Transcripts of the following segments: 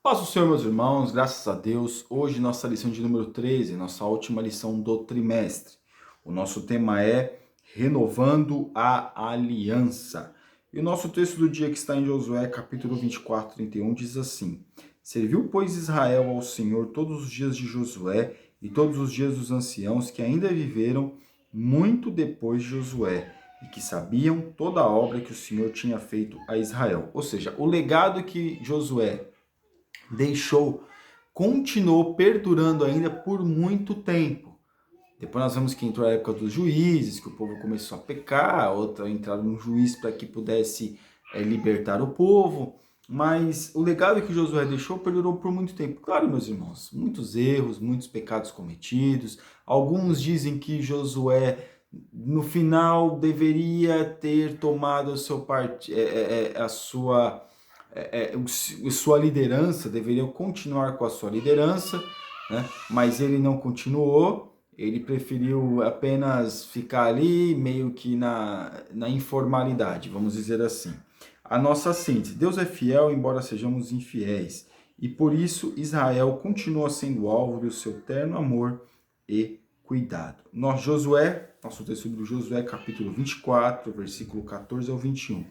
Paz do Senhor, meus irmãos, graças a Deus. Hoje, nossa lição de número 13, nossa última lição do trimestre. O nosso tema é Renovando a Aliança. E o nosso texto do dia, que está em Josué, capítulo 24, 31, diz assim: Serviu, pois, Israel ao Senhor todos os dias de Josué e todos os dias dos anciãos que ainda viveram muito depois de Josué e que sabiam toda a obra que o Senhor tinha feito a Israel. Ou seja, o legado que Josué deixou, continuou perdurando ainda por muito tempo. Depois nós vemos que entrou a época dos juízes, que o povo começou a pecar, outra entraram um juiz para que pudesse libertar o povo. Mas o legado que Josué deixou perdurou por muito tempo. Claro, meus irmãos, muitos erros, muitos pecados cometidos. Alguns dizem que Josué, no final, deveria ter tomado o seu a sua sua liderança, deveria continuar com a sua liderança, né? Mas ele não continuou, ele preferiu apenas ficar ali meio que na informalidade, vamos dizer assim. A nossa síntese: Deus é fiel, embora sejamos infiéis, e por isso Israel continua sendo alvo do seu terno amor e cuidado. Nosso texto sobre Josué, capítulo 24, versículo 14 ao 21.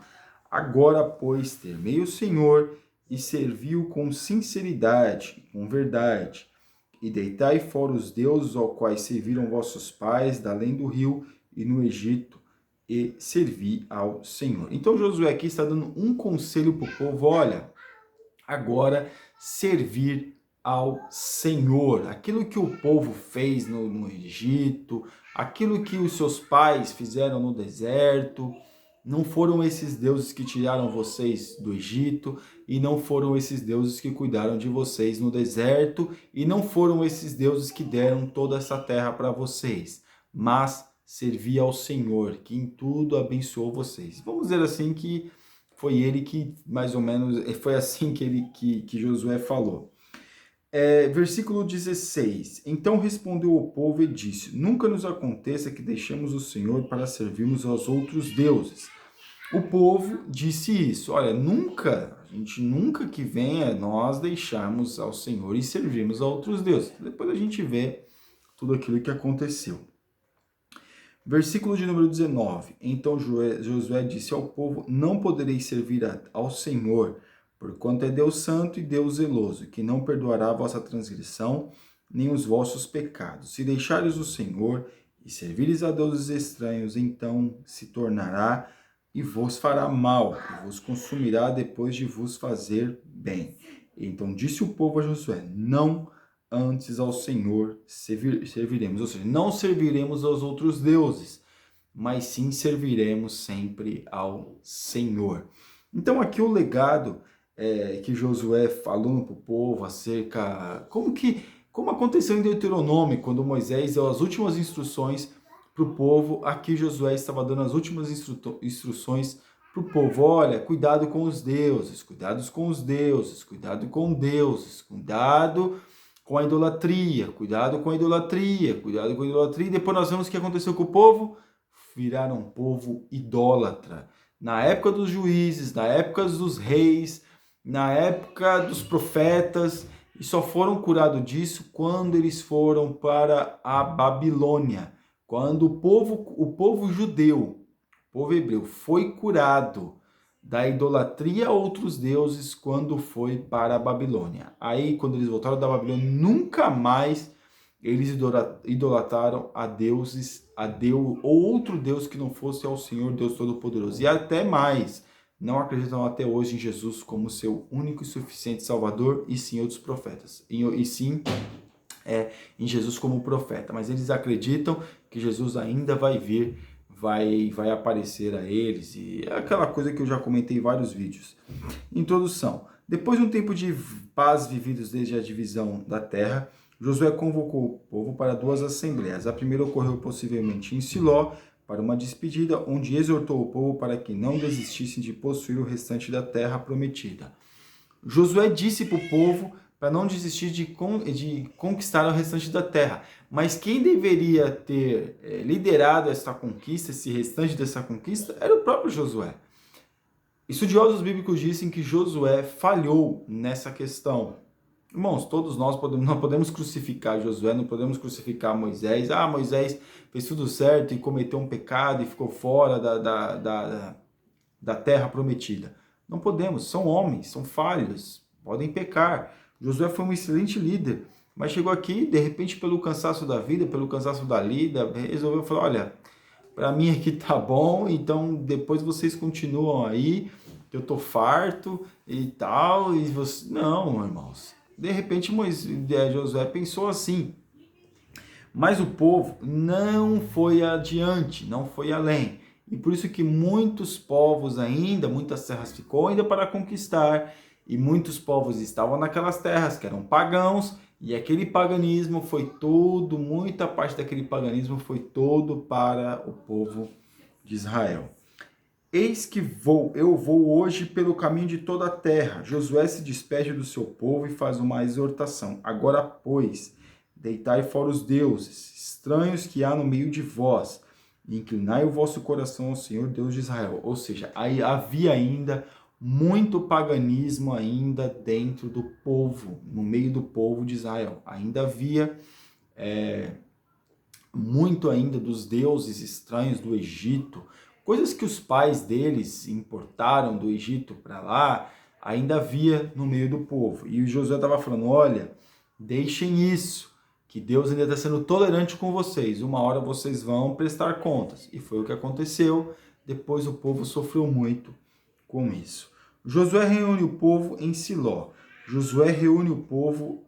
Agora, pois, temei o Senhor e serviu com sinceridade, com verdade, e deitai fora os deuses aos quais serviram vossos pais, da além do rio e no Egito, e servi ao Senhor. Então Josué aqui está dando um conselho para o povo: olha, agora servir ao Senhor. Aquilo que o povo fez no Egito, aquilo que os seus pais fizeram no deserto, não foram esses deuses que tiraram vocês do Egito, e não foram esses deuses que cuidaram de vocês no deserto, e não foram esses deuses que deram toda essa terra para vocês, mas servir ao Senhor, que em tudo abençoou vocês. Vamos dizer assim que foi ele que, mais ou menos, foi assim que Josué falou. Versículo 16. Então respondeu o povo e disse: Nunca nos aconteça que deixemos o Senhor para servirmos aos outros deuses. O povo disse isso: olha, a gente nunca que venha nós deixarmos ao Senhor e servirmos a outros deuses. Depois a gente vê tudo aquilo que aconteceu. Versículo de número 19. Então Josué disse ao povo: Não podereis servir ao Senhor, porquanto é Deus santo e Deus zeloso, que não perdoará a vossa transgressão, nem os vossos pecados. Se deixares o Senhor e servires a deuses estranhos, então se tornará e vos fará mal, e vos consumirá depois de vos fazer bem. Então disse o povo a Josué: Não antes ao Senhor serviremos. Ou seja, não serviremos aos outros deuses, mas sim serviremos sempre ao Senhor. Então aqui o legado que Josué falou para o povo acerca como aconteceu em Deuteronômio, quando Moisés deu as últimas instruções para o povo, aqui Josué estava dando as últimas instruções para o povo: olha, cuidado com os deuses, cuidado com os deuses, cuidado com deuses, cuidado com a idolatria, cuidado com a idolatria, cuidado com a idolatria. E depois nós vemos o que aconteceu com o povo: viraram um povo idólatra. Na época dos juízes, na época dos reis, na época dos profetas, e só foram curados disso quando eles foram para a Babilônia. Quando o povo judeu, o povo hebreu, foi curado da idolatria a outros deuses quando foi para a Babilônia. Aí, quando eles voltaram da Babilônia, nunca mais eles idolatraram a deuses, ou outro Deus que não fosse ao Senhor Deus Todo-Poderoso. E até mais, não acreditam até hoje em Jesus como seu único e suficiente Salvador, e sim outros profetas. E sim em Jesus como profeta. Mas eles acreditam que Jesus ainda vai vir, vai aparecer a eles, e é aquela coisa que eu já comentei em vários vídeos. Introdução. Depois de um tempo de paz vividos desde a divisão da terra, Josué convocou o povo para duas assembleias. A primeira ocorreu possivelmente em Siló, para uma despedida, onde exortou o povo para que não desistissem de possuir o restante da terra prometida. Josué disse para o povo para não desistir de conquistar o restante da terra. Mas quem deveria ter liderado essa conquista, esse restante dessa conquista, era o próprio Josué. Estudiosos bíblicos dizem que Josué falhou nessa questão. Irmãos, todos nós não podemos crucificar Josué, não podemos crucificar Moisés. Ah, Moisés fez tudo certo e cometeu um pecado e ficou fora da terra prometida. Não podemos, são homens, são falhos, podem pecar. Josué foi um excelente líder, mas chegou aqui, de repente, pelo cansaço da vida, pelo cansaço da lida, resolveu falar, olha, para mim aqui tá bom, então depois vocês continuam aí, que eu tô farto e tal, e você... Não, irmãos. De repente Josué pensou assim, mas o povo não foi adiante, não foi além. E por isso que muitos povos ainda, muitas terras ficou ainda para conquistar, e muitos povos estavam naquelas terras que eram pagãos, e aquele paganismo foi todo, muita parte daquele paganismo foi todo para o povo de Israel. Eis que eu vou hoje pelo caminho de toda a terra. Josué se despede do seu povo e faz uma exortação. Agora, pois, deitai fora os deuses, estranhos que há no meio de vós, e inclinai o vosso coração ao Senhor Deus de Israel. Ou seja, aí havia ainda muito paganismo ainda dentro do povo, no meio do povo de Israel. Ainda havia muito ainda dos deuses estranhos do Egito, coisas que os pais deles importaram do Egito para lá, ainda havia no meio do povo. E o Josué estava falando, olha, deixem isso, que Deus ainda está sendo tolerante com vocês. Uma hora vocês vão prestar contas. E foi o que aconteceu. Depois o povo sofreu muito com isso. Josué reúne o povo em Siló. Josué reúne o povo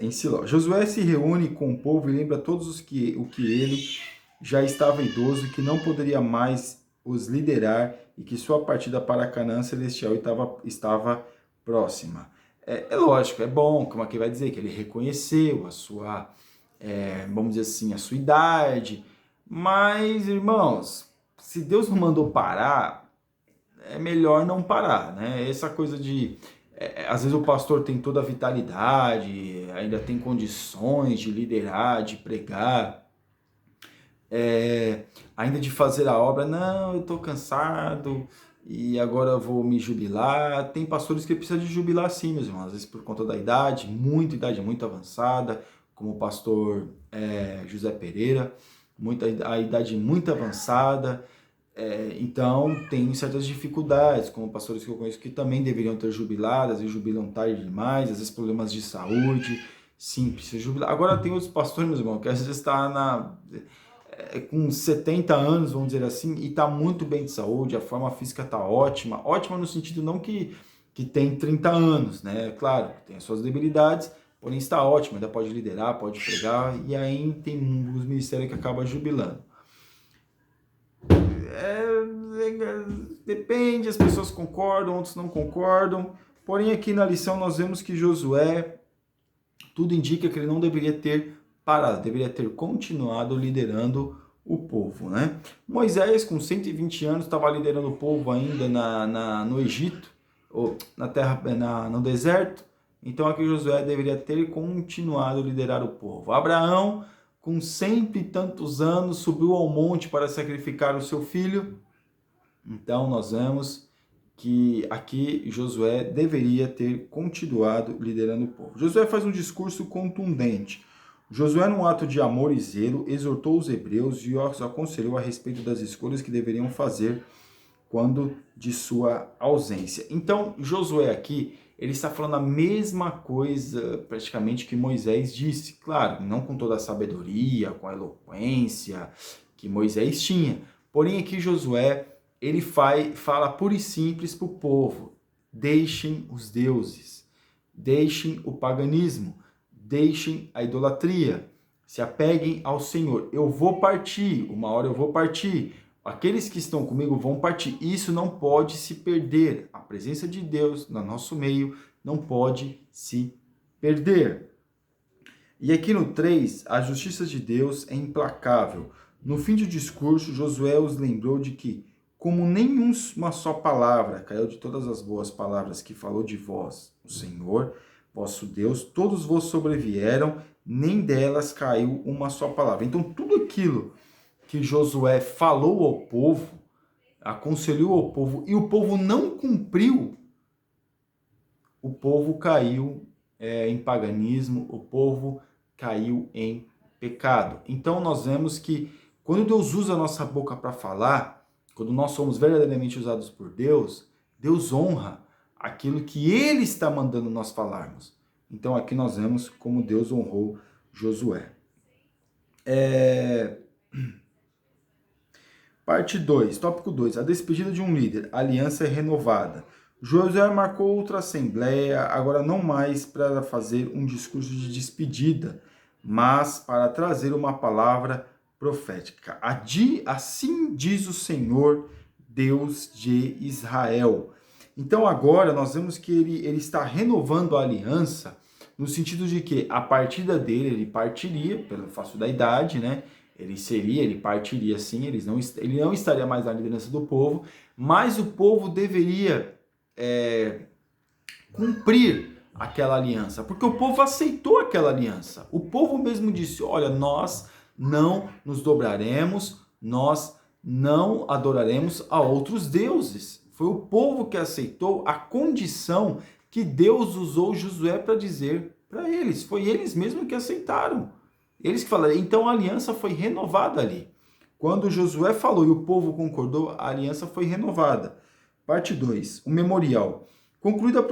em Siló. Josué se reúne com o povo e lembra todos o que ele já estava idoso e que não poderia mais os liderar e que sua partida para Canaã Celestial estava próxima. É lógico, é bom, como aqui vai dizer, que ele reconheceu a sua, vamos dizer assim, a sua idade, mas, irmãos, se Deus não mandou parar, é melhor não parar, né? Essa coisa de, às vezes o pastor tem toda a vitalidade, ainda tem condições de liderar, de pregar, ainda de fazer a obra, não, eu estou cansado e agora eu vou me jubilar. Tem pastores que precisam de jubilar sim, meus irmãos, às vezes por conta da idade muito avançada, como o pastor José Pereira, a idade muito avançada, então tem certas dificuldades, como pastores que eu conheço que também deveriam ter jubilado, às vezes jubilam tarde demais, às vezes problemas de saúde, sim, precisa jubilar. Agora tem outros pastores, meus irmãos, que às vezes está com 70 anos, vamos dizer assim, e está muito bem de saúde, a forma física está ótima, ótima no sentido não que tem 30 anos, né? Claro, tem as suas debilidades, porém está ótimo, ainda pode liderar, pode pregar, e aí tem os ministérios que acabam jubilando. Depende, as pessoas concordam, outros não concordam, porém aqui na lição nós vemos que Josué, tudo indica que ele não deveria ter parado, deveria ter continuado liderando o povo, né? Moisés, com 120 anos, estava liderando o povo ainda no Egito, ou na terra, no deserto, então aqui Josué deveria ter continuado a liderar o povo. Abraão, com 100 e tantos anos, subiu ao monte para sacrificar o seu filho. Então nós vemos que aqui Josué deveria ter continuado liderando o povo. Josué faz um discurso contundente. Josué, num ato de amor e zelo, exortou os hebreus e os aconselhou a respeito das escolhas que deveriam fazer quando de sua ausência. Então, Josué aqui, ele está falando a mesma coisa praticamente que Moisés disse. Claro, não com toda a sabedoria, com a eloquência que Moisés tinha. Porém, aqui Josué, ele fala pura e simples para o povo: deixem os deuses, deixem o paganismo, deixem a idolatria, se apeguem ao Senhor. Eu vou partir, uma hora eu vou partir, aqueles que estão comigo vão partir. Isso não pode se perder. A presença de Deus no nosso meio não pode se perder. E aqui no 3, a justiça de Deus é implacável. No fim do discurso, Josué os lembrou de que, como nenhuma só palavra caiu de todas as boas palavras que falou de vós, o Senhor, vosso Deus, todos vos sobrevieram, nem delas caiu uma só palavra. Então, tudo aquilo que Josué falou ao povo, aconselhou ao povo e o povo não cumpriu, o povo caiu em paganismo, o povo caiu em pecado. Então nós vemos que quando Deus usa a nossa boca para falar, quando nós somos verdadeiramente usados por Deus, Deus honra aquilo que Ele está mandando nós falarmos. Então aqui nós vemos como Deus honrou Josué. Parte 2, tópico 2. A despedida de um líder, a aliança é renovada. Josué marcou outra assembleia, agora não mais para fazer um discurso de despedida, mas para trazer uma palavra profética. Assim diz o Senhor, Deus de Israel. Então agora nós vemos que ele está renovando a aliança, no sentido de que a partida dele, ele partiria, pelo fato da idade, né? Ele partiria sim, ele não estaria mais na liderança do povo, mas o povo deveria cumprir aquela aliança, porque o povo aceitou aquela aliança. O povo mesmo disse, olha, nós não nos dobraremos, nós não adoraremos a outros deuses. Foi o povo que aceitou a condição que Deus usou Josué para dizer para eles. Foi eles mesmos que aceitaram. Eles que falaram. Então a aliança foi renovada ali. Quando Josué falou e o povo concordou, a aliança foi renovada. Parte 2. O memorial. Concluída a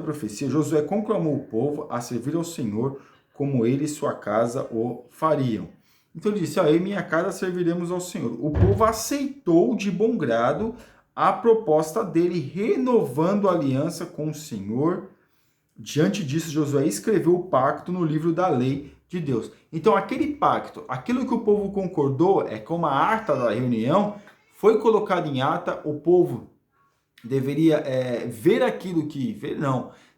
profecia, Josué conclamou o povo a servir ao Senhor como ele e sua casa o fariam. Então ele disse, eu e minha casa serviremos ao Senhor. O povo aceitou de bom grado a proposta dele, renovando a aliança com o Senhor. Diante disso, Josué escreveu o pacto no livro da lei de Deus. Então aquele pacto, aquilo que o povo concordou, como a ata da reunião, foi colocado em ata, o povo deveria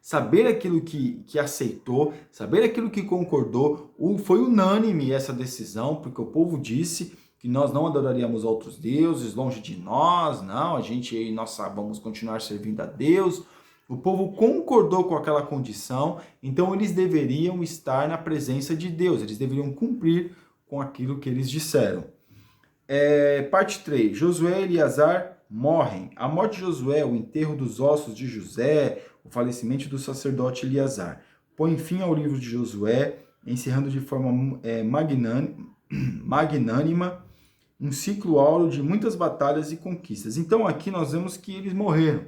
saber aquilo que aceitou, saber aquilo que concordou. Foi unânime essa decisão, porque o povo disse que nós não adoraríamos outros deuses, longe de nós, não, nós vamos continuar servindo a Deus. O povo concordou com aquela condição, então eles deveriam estar na presença de Deus, eles deveriam cumprir com aquilo que eles disseram. Parte 3, Josué e Eleazar morrem. A morte de Josué, o enterro dos ossos de José, o falecimento do sacerdote Eleazar, põe fim ao livro de Josué, encerrando de forma magnânima um ciclo áureo de muitas batalhas e conquistas. Então aqui nós vemos que eles morreram.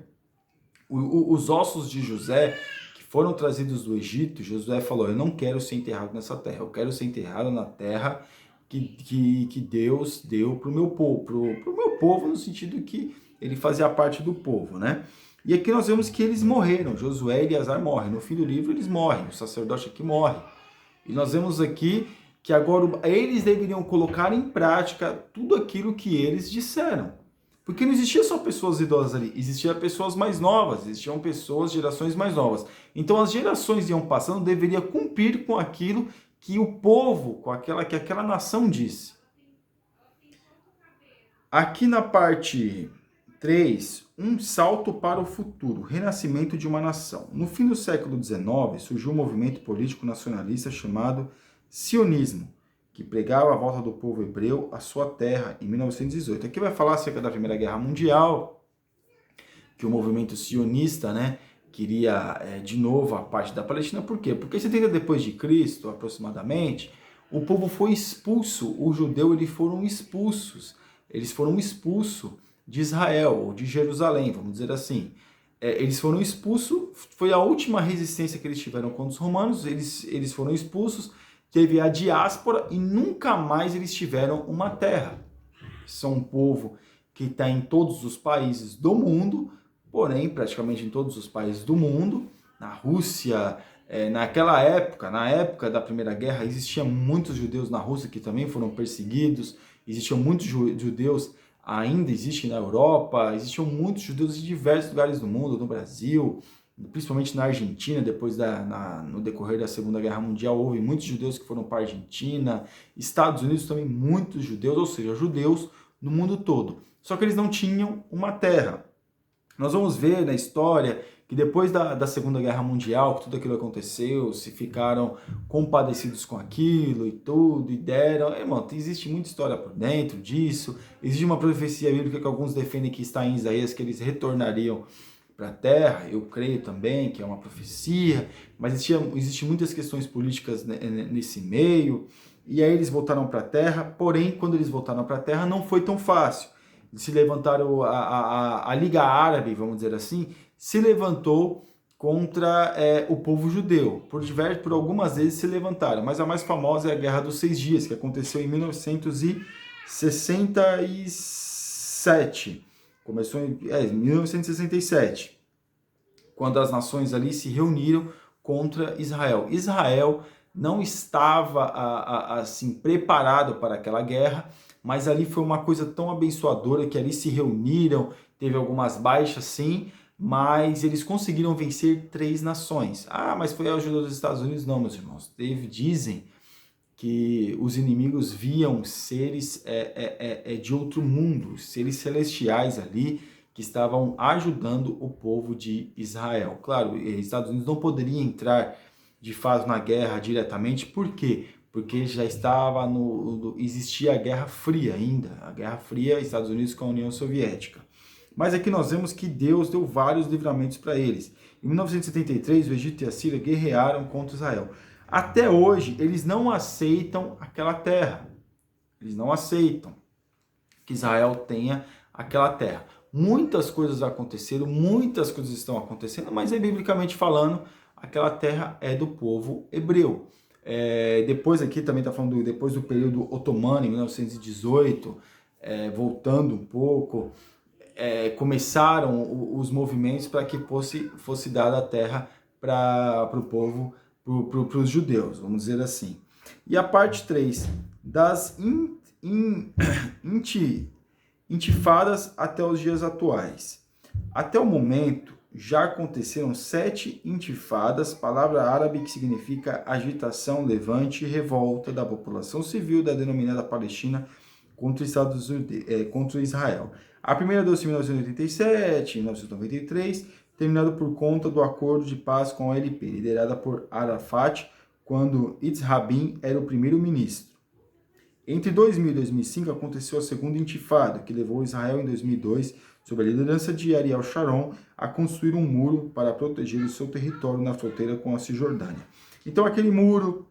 Os ossos de José, que foram trazidos do Egito, Josué falou, eu não quero ser enterrado nessa terra, eu quero ser enterrado na terra que Deus deu para o meu povo, no sentido que ele fazia parte do povo, né? E aqui nós vemos que eles morreram, Josué e Eleazar morrem, no fim do livro eles morrem, o sacerdote aqui morre. E nós vemos aqui que agora eles deveriam colocar em prática tudo aquilo que eles disseram. Porque não existia só pessoas idosas ali, existiam pessoas mais novas, existiam gerações mais novas. Então as gerações iam passando, deveria cumprir com aquilo que o povo, que aquela nação disse. Aqui na parte 3, um salto para o futuro, renascimento de uma nação. No fim do século XIX, surgiu um movimento político nacionalista chamado sionismo, que pregava a volta do povo hebreu à sua terra em 1918. Aqui vai falar acerca da Primeira Guerra Mundial, que o movimento sionista, queria de novo a parte da Palestina. Por quê? Porque 70 depois de Cristo, aproximadamente, o povo foi expulso, os judeus eles foram expulsos de Israel, ou de Jerusalém, vamos dizer assim. Eles foram expulsos, foi a última resistência que eles tiveram contra os romanos, eles foram expulsos, teve a diáspora e nunca mais eles tiveram uma terra. São um povo que está em todos os países do mundo, porém, praticamente em todos os países do mundo. Na Rússia, naquela época, na época da Primeira Guerra, existiam muitos judeus na Rússia que também foram perseguidos, existiam muitos judeus, ainda existem na Europa, existiam muitos judeus em diversos lugares do mundo, no Brasil, principalmente na Argentina, no decorrer da Segunda Guerra Mundial, houve muitos judeus que foram para a Argentina, Estados Unidos também muitos judeus, ou seja, judeus no mundo todo. Só que eles não tinham uma terra. Nós vamos ver na história que depois da Segunda Guerra Mundial, que tudo aquilo aconteceu, se ficaram compadecidos com aquilo e tudo, e deram... Irmão, existe muita história por dentro disso, existe uma profecia bíblica que alguns defendem que está em Isaías, que eles retornariam para a terra, eu creio também que é uma profecia, mas existem muitas questões políticas nesse meio, e aí eles voltaram para a terra, porém, quando eles voltaram para a terra, não foi tão fácil. Se levantaram, a Liga Árabe, vamos dizer assim, se levantou contra o povo judeu. Por algumas vezes se levantaram, mas a mais famosa é a Guerra dos 6 Dias, que aconteceu em 1967. Começou em 1967, quando as nações ali se reuniram contra Israel. Israel não estava assim preparado para aquela guerra, mas ali foi uma coisa tão abençoadora que ali se reuniram, teve algumas baixas sim, mas eles conseguiram vencer 3 nações. Ah, mas foi a ajuda dos Estados Unidos? Não, meus irmãos. Dizem que os inimigos viam seres de outro mundo, seres celestiais ali, que estavam ajudando o povo de Israel. Claro, os Estados Unidos não poderiam entrar de fato na guerra diretamente, por quê? Porque já estava existia a Guerra Fria ainda, a Guerra Fria, Estados Unidos com a União Soviética. Mas aqui nós vemos que Deus deu vários livramentos para eles. Em 1973, o Egito e a Síria guerrearam contra Israel. Até hoje, eles não aceitam aquela terra. Eles não aceitam que Israel tenha aquela terra. Muitas coisas aconteceram, muitas coisas estão acontecendo, mas biblicamente falando, aquela terra é do povo hebreu. Depois aqui também está falando depois do período otomano, em 1918, voltando um pouco, começaram os movimentos para que fosse dada a terra para o povo, para os judeus, vamos dizer assim. E a parte 3, das intifadas até os dias atuais. Até o momento, já aconteceram 7 intifadas, palavra árabe que significa agitação, levante e revolta da população civil da denominada Palestina contra Israel. A primeira deu-se em 1987, 1993, terminado por conta do acordo de paz com a OLP, liderada por Arafat, quando Yitzhak Rabin era o primeiro-ministro. Entre 2000 e 2005 aconteceu a segunda intifada, que levou Israel em 2002, sob a liderança de Ariel Sharon, a construir um muro para proteger o seu território na fronteira com a Cisjordânia. Então aquele muro,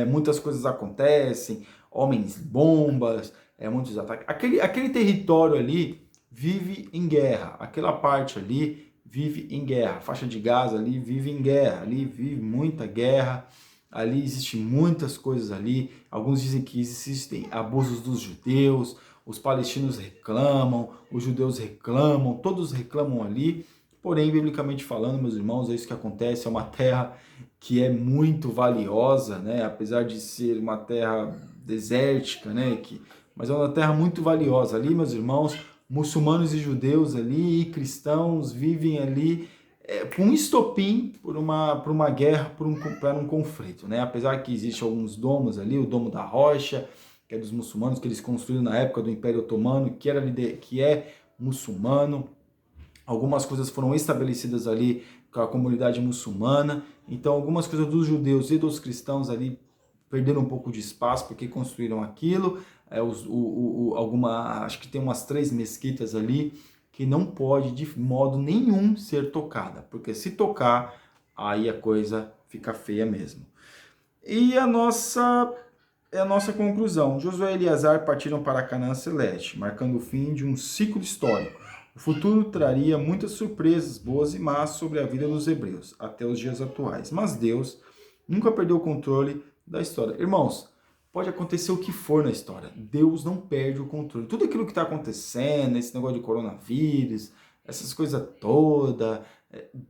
muitas coisas acontecem, homens bombas, muitos ataques. Aquele território ali vive em guerra, aquela parte ali vive em guerra, a faixa de Gaza ali vive em guerra, ali vive muita guerra, ali existem muitas coisas ali. Alguns dizem que existem abusos dos judeus, os palestinos reclamam, os judeus reclamam, todos reclamam ali. Porém, biblicamente falando, meus irmãos, é isso que acontece. É uma terra que é muito valiosa, né? Apesar de ser uma terra desértica, né? Mas é uma terra muito valiosa. Ali, meus irmãos, muçulmanos e judeus ali, e cristãos vivem ali com um estopim por uma guerra, para um conflito, né? Apesar que existem alguns domos ali, o Domo da Rocha, que é dos muçulmanos, que eles construíram na época do Império Otomano, que é muçulmano. Algumas coisas foram estabelecidas ali com a comunidade muçulmana. Então, algumas coisas dos judeus e dos cristãos ali perderam um pouco de espaço porque construíram aquilo. Acho que tem umas 3 mesquitas ali que não pode de modo nenhum ser tocada, porque se tocar, aí a coisa fica feia mesmo. E a nossa conclusão: Josué e Eleazar partiram para Canaã Celeste, marcando o fim de um ciclo histórico. O futuro traria muitas surpresas, boas e más, sobre a vida dos hebreus, até os dias atuais. Mas Deus nunca perdeu o controle da história. Irmãos, pode acontecer o que for na história, Deus não perde o controle. Tudo aquilo que está acontecendo, esse negócio de coronavírus, essas coisas todas,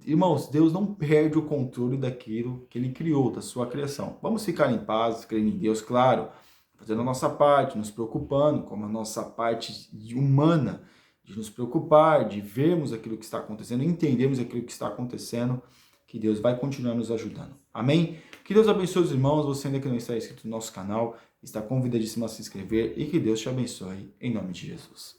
irmãos, Deus não perde o controle daquilo que Ele criou, da sua criação. Vamos ficar em paz, crendo em Deus, claro, fazendo a nossa parte, nos preocupando com a nossa parte humana, de nos preocupar, de vermos aquilo que está acontecendo, entendermos aquilo que está acontecendo, que Deus vai continuar nos ajudando. Amém? Que Deus abençoe os irmãos. Você ainda que não está inscrito no nosso canal, está convidadíssimo a se inscrever e que Deus te abençoe em nome de Jesus.